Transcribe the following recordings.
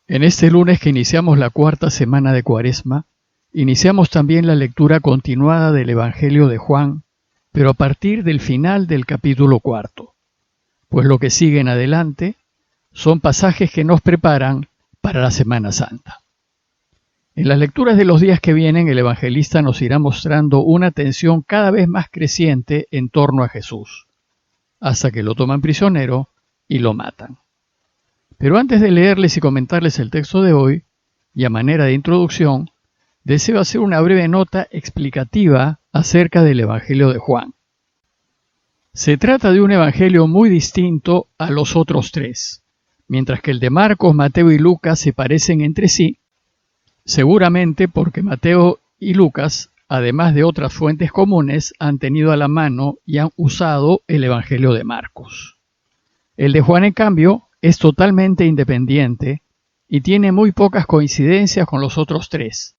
En este lunes que iniciamos la cuarta semana de Cuaresma, iniciamos también la lectura continuada del Evangelio de Juan, pero a partir del final del capítulo 4, pues lo que sigue en adelante son pasajes que nos preparan para la Semana Santa. En las lecturas de los días que vienen, el evangelista nos irá mostrando una tensión cada vez más creciente en torno a Jesús, hasta que lo toman prisionero y lo matan. Pero antes de leerles y comentarles el texto de hoy, y a manera de introducción, deseo hacer una breve nota explicativa acerca del Evangelio de Juan. Se trata de un evangelio muy distinto a los otros tres. Mientras que el de Marcos, Mateo y Lucas se parecen entre sí, seguramente porque Mateo y Lucas, además de otras fuentes comunes, han tenido a la mano y han usado el Evangelio de Marcos. El de Juan, en cambio, es totalmente independiente y tiene muy pocas coincidencias con los otros tres,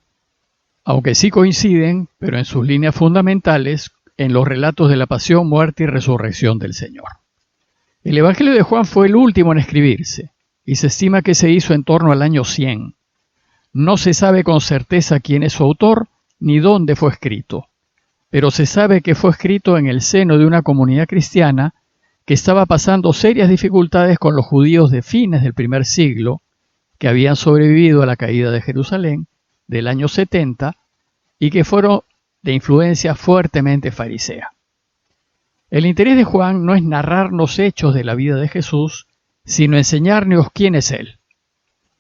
aunque sí coinciden, pero en sus líneas fundamentales, en los relatos de la pasión, muerte y resurrección del Señor. El Evangelio de Juan fue el último en escribirse y se estima que se hizo en torno al año 100. No se sabe con certeza quién es su autor ni dónde fue escrito, pero se sabe que fue escrito en el seno de una comunidad cristiana que estaba pasando serias dificultades con los judíos de fines del primer siglo, que habían sobrevivido a la caída de Jerusalén del año 70 y que fueron de influencia fuertemente farisea. El interés de Juan no es narrarnos hechos de la vida de Jesús, sino enseñarnos quién es Él.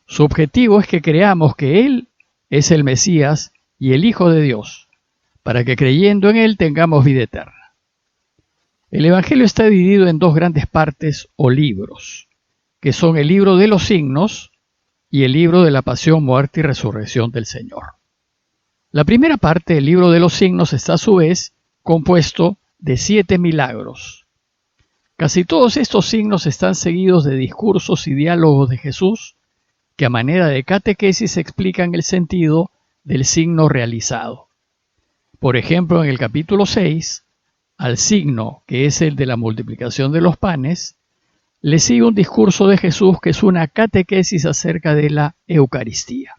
Su objetivo es que creamos que Él es el Mesías y el Hijo de Dios, para que creyendo en Él tengamos vida eterna. El Evangelio está dividido en dos grandes partes o libros, que son el libro de los signos y el libro de la pasión, muerte y resurrección del Señor. La primera parte, el libro de los signos, está a su vez compuesto de 7 milagros. Casi todos estos signos están seguidos de discursos y diálogos de Jesús que a manera de catequesis explican el sentido del signo realizado. Por ejemplo, en el capítulo 6, al signo, que es el de la multiplicación de los panes, le sigue un discurso de Jesús que es una catequesis acerca de la Eucaristía.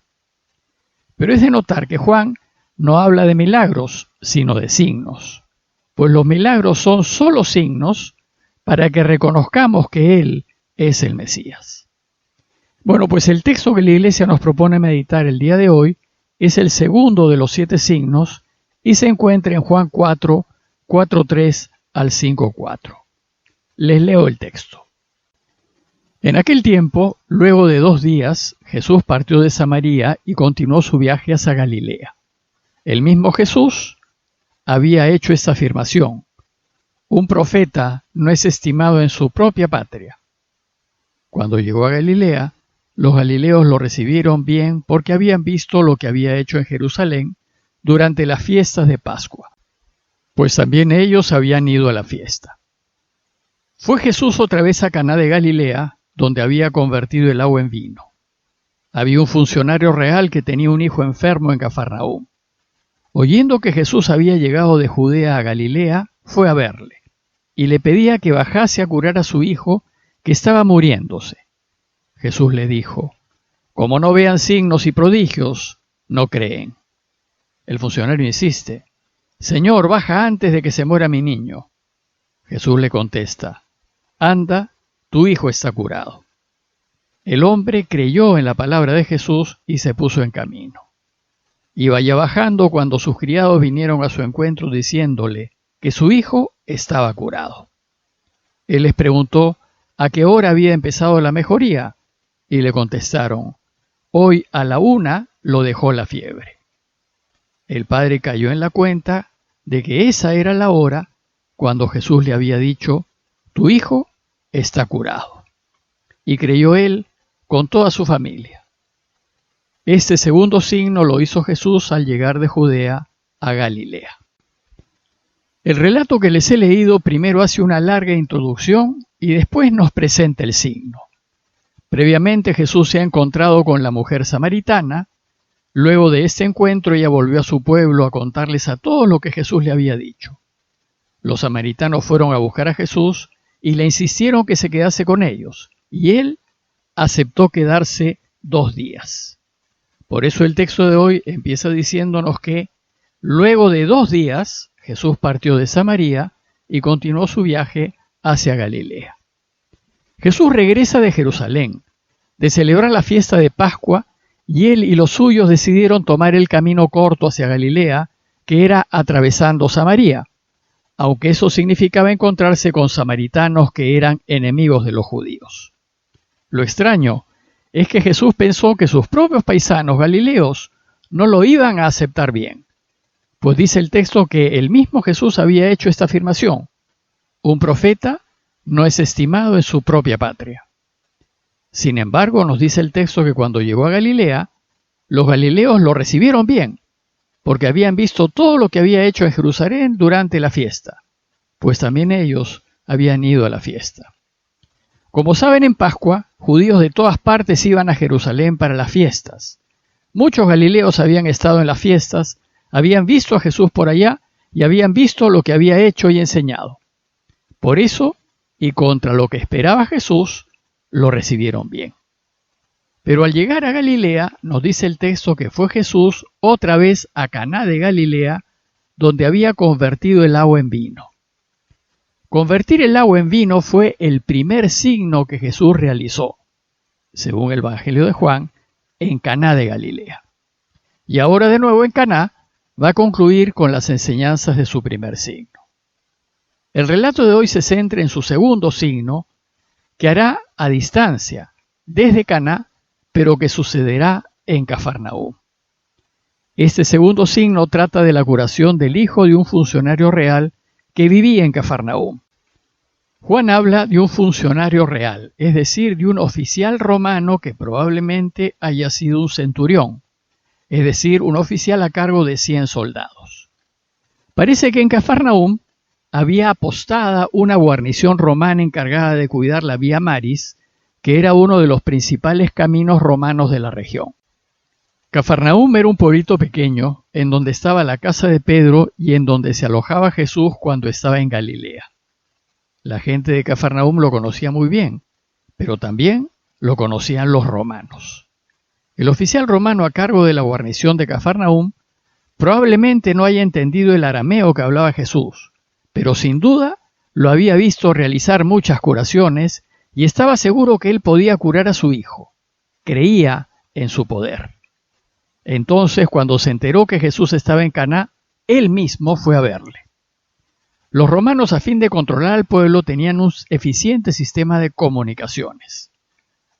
Pero es de notar que Juan no habla de milagros, sino de signos, pues los milagros son solo signos para que reconozcamos que Él es el Mesías. Bueno, pues el texto que la Iglesia nos propone meditar el día de hoy es el segundo de los 7 signos y se encuentra en Juan 4, 4:3 al 5:4. Les leo el texto. En aquel tiempo, luego de 2 días, Jesús partió de Samaria y continuó su viaje hacia Galilea. El mismo Jesús había hecho esta afirmación: un profeta no es estimado en su propia patria. Cuando llegó a Galilea, los galileos lo recibieron bien porque habían visto lo que había hecho en Jerusalén durante las fiestas de Pascua, pues también ellos habían ido a la fiesta. Fue Jesús otra vez a Caná de Galilea, donde había convertido el agua en vino. Había un funcionario real que tenía un hijo enfermo en Cafarnaúm. Oyendo que Jesús había llegado de Judea a Galilea, fue a verle, y le pedía que bajase a curar a su hijo, que estaba muriéndose. Jesús le dijo: como no vean signos y prodigios, no creen. El funcionario insiste: Señor, baja antes de que se muera mi niño. Jesús le contesta: anda, tu hijo está curado. El hombre creyó en la palabra de Jesús y se puso en camino. Iba ya bajando cuando sus criados vinieron a su encuentro diciéndole que su hijo estaba curado. Él les preguntó a qué hora había empezado la mejoría y le contestaron: hoy a la 1 lo dejó la fiebre. El padre cayó en la cuenta de que esa era la hora cuando Jesús le había dicho: tu hijo está curado. Y creyó él con toda su familia. Este segundo signo lo hizo Jesús al llegar de Judea a Galilea. El relato que les he leído primero hace una larga introducción y después nos presenta el signo. Previamente Jesús se ha encontrado con la mujer samaritana. Luego de este encuentro ella volvió a su pueblo a contarles a todos lo que Jesús le había dicho. Los samaritanos fueron a buscar a Jesús y le insistieron que se quedase con ellos, y él aceptó quedarse 2 días. Por eso el texto de hoy empieza diciéndonos que luego de 2 días Jesús partió de Samaria y continuó su viaje hacia Galilea. Jesús regresa de Jerusalén, de celebrar la fiesta de Pascua, y él y los suyos decidieron tomar el camino corto hacia Galilea, que era atravesando Samaria, aunque eso significaba encontrarse con samaritanos que eran enemigos de los judíos. Lo extraño es que Jesús pensó que sus propios paisanos galileos no lo iban a aceptar bien, pues dice el texto que el mismo Jesús había hecho esta afirmación: un profeta no es estimado en su propia patria. Sin embargo, nos dice el texto que cuando llegó a Galilea, los galileos lo recibieron bien, porque habían visto todo lo que había hecho en Jerusalén durante la fiesta, pues también ellos habían ido a la fiesta. Como saben, en Pascua, judíos de todas partes iban a Jerusalén para las fiestas. Muchos galileos habían estado en las fiestas, habían visto a Jesús por allá y habían visto lo que había hecho y enseñado. Por eso, y contra lo que esperaba Jesús, lo recibieron bien. Pero al llegar a Galilea, nos dice el texto que fue Jesús otra vez a Caná de Galilea, donde había convertido el agua en vino. Convertir el agua en vino fue el primer signo que Jesús realizó, según el Evangelio de Juan, en Caná de Galilea. Y ahora de nuevo en Caná va a concluir con las enseñanzas de su primer signo. El relato de hoy se centra en su segundo signo, que hará a distancia, desde Caná, pero que sucederá en Cafarnaúm. Este segundo signo trata de la curación del hijo de un funcionario real que vivía en Cafarnaúm. Juan habla de un funcionario real, es decir, de un oficial romano que probablemente haya sido un centurión, es decir, un oficial a cargo de 100 soldados. Parece que en Cafarnaúm había apostada una guarnición romana encargada de cuidar la Vía Maris, que era uno de los principales caminos romanos de la región. Cafarnaúm era un pueblito pequeño en donde estaba la casa de Pedro y en donde se alojaba Jesús cuando estaba en Galilea. La gente de Cafarnaúm lo conocía muy bien, pero también lo conocían los romanos. El oficial romano a cargo de la guarnición de Cafarnaúm probablemente no haya entendido el arameo que hablaba Jesús, pero sin duda lo había visto realizar muchas curaciones y estaba seguro que él podía curar a su hijo. Creía en su poder. Entonces, cuando se enteró que Jesús estaba en Caná, él mismo fue a verle. Los romanos, a fin de controlar al pueblo, tenían un eficiente sistema de comunicaciones.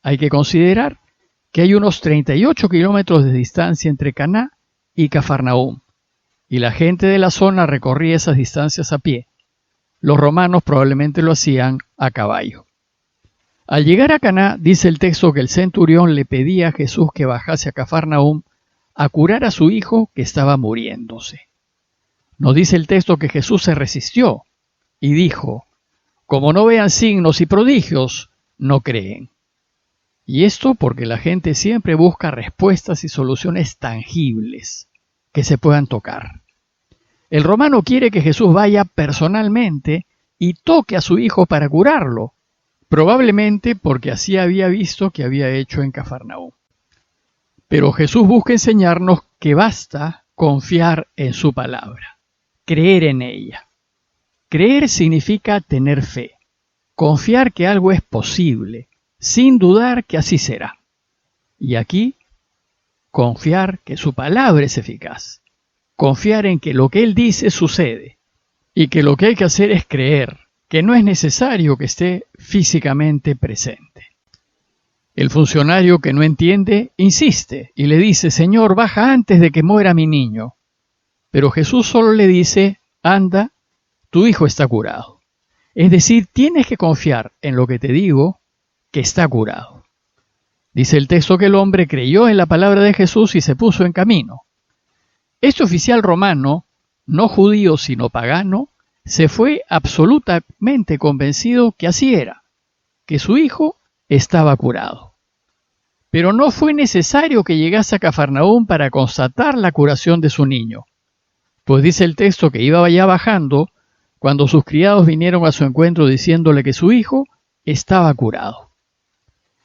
Hay que considerar que hay unos 38 kilómetros de distancia entre Caná y Cafarnaúm, y la gente de la zona recorría esas distancias a pie. Los romanos probablemente lo hacían a caballo. Al llegar a Caná, dice el texto que el centurión le pedía a Jesús que bajase a Cafarnaúm a curar a su hijo que estaba muriéndose. Nos dice el texto que Jesús se resistió y dijo: como no vean signos y prodigios, no creen. Y esto porque la gente siempre busca respuestas y soluciones tangibles que se puedan tocar. El romano quiere que Jesús vaya personalmente y toque a su hijo para curarlo, probablemente porque así había visto que había hecho en Cafarnaúm. Pero Jesús busca enseñarnos que basta confiar en su palabra, creer en ella. Creer significa tener fe, confiar que algo es posible, sin dudar que así será. Y aquí, confiar que su palabra es eficaz, confiar en que lo que Él dice sucede, y que lo que hay que hacer es creer, que no es necesario que esté físicamente presente. El funcionario que no entiende insiste y le dice: Señor, baja antes de que muera mi niño. Pero Jesús solo le dice: anda, tu hijo está curado. Es decir, tienes que confiar en lo que te digo, que está curado. Dice el texto que el hombre creyó en la palabra de Jesús y se puso en camino. Este oficial romano, no judío sino pagano, se fue absolutamente convencido que así era, que su hijo estaba curado. Pero no fue necesario que llegase a Cafarnaúm para constatar la curación de su niño, pues dice el texto que iba ya bajando cuando sus criados vinieron a su encuentro diciéndole que su hijo estaba curado.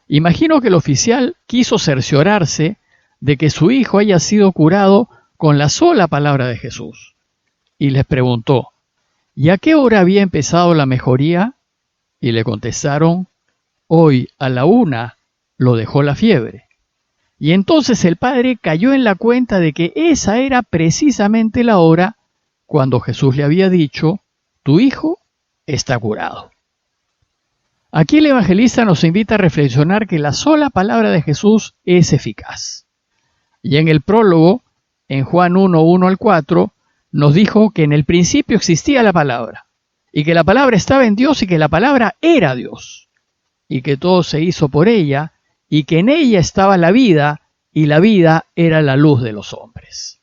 Imagino que el oficial quiso cerciorarse de que su hijo haya sido curado con la sola palabra de Jesús. Y les preguntó, ¿y a qué hora había empezado la mejoría? Y le contestaron, hoy a la 1 lo dejó la fiebre. Y entonces el padre cayó en la cuenta de que esa era precisamente la hora cuando Jesús le había dicho, tu hijo está curado. Aquí el evangelista nos invita a reflexionar que la sola palabra de Jesús es eficaz. Y en el prólogo, en Juan 1, 1 al 4, nos dijo que en el principio existía la palabra, y que la palabra estaba en Dios y que la palabra era Dios, y que todo se hizo por ella, y que en ella estaba la vida, y la vida era la luz de los hombres.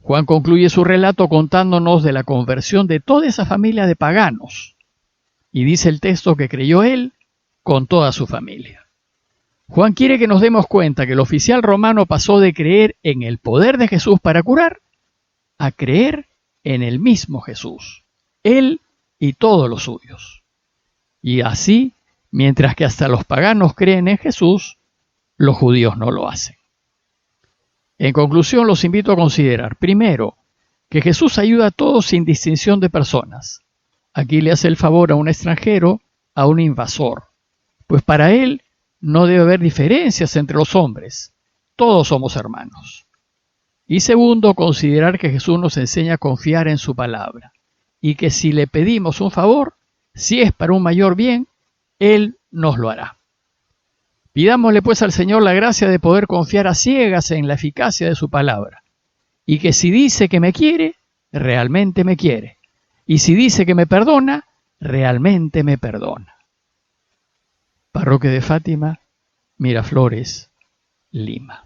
Juan concluye su relato contándonos de la conversión de toda esa familia de paganos, y dice el texto que creyó él con toda su familia. Juan quiere que nos demos cuenta que el oficial romano pasó de creer en el poder de Jesús para curar a creer en el mismo Jesús, él y todos los suyos. Y así, mientras que hasta los paganos creen en Jesús, los judíos no lo hacen. En conclusión, los invito a considerar, primero, que Jesús ayuda a todos sin distinción de personas. Aquí le hace el favor a un extranjero, a un invasor, pues para él no debe haber diferencias entre los hombres, todos somos hermanos. Y segundo, considerar que Jesús nos enseña a confiar en su palabra, y que si le pedimos un favor, si es para un mayor bien, Él nos lo hará. Pidámosle pues al Señor la gracia de poder confiar a ciegas en la eficacia de su palabra, y que si dice que me quiere, realmente me quiere, y si dice que me perdona, realmente me perdona. Parroquia de Fátima, Miraflores, Lima.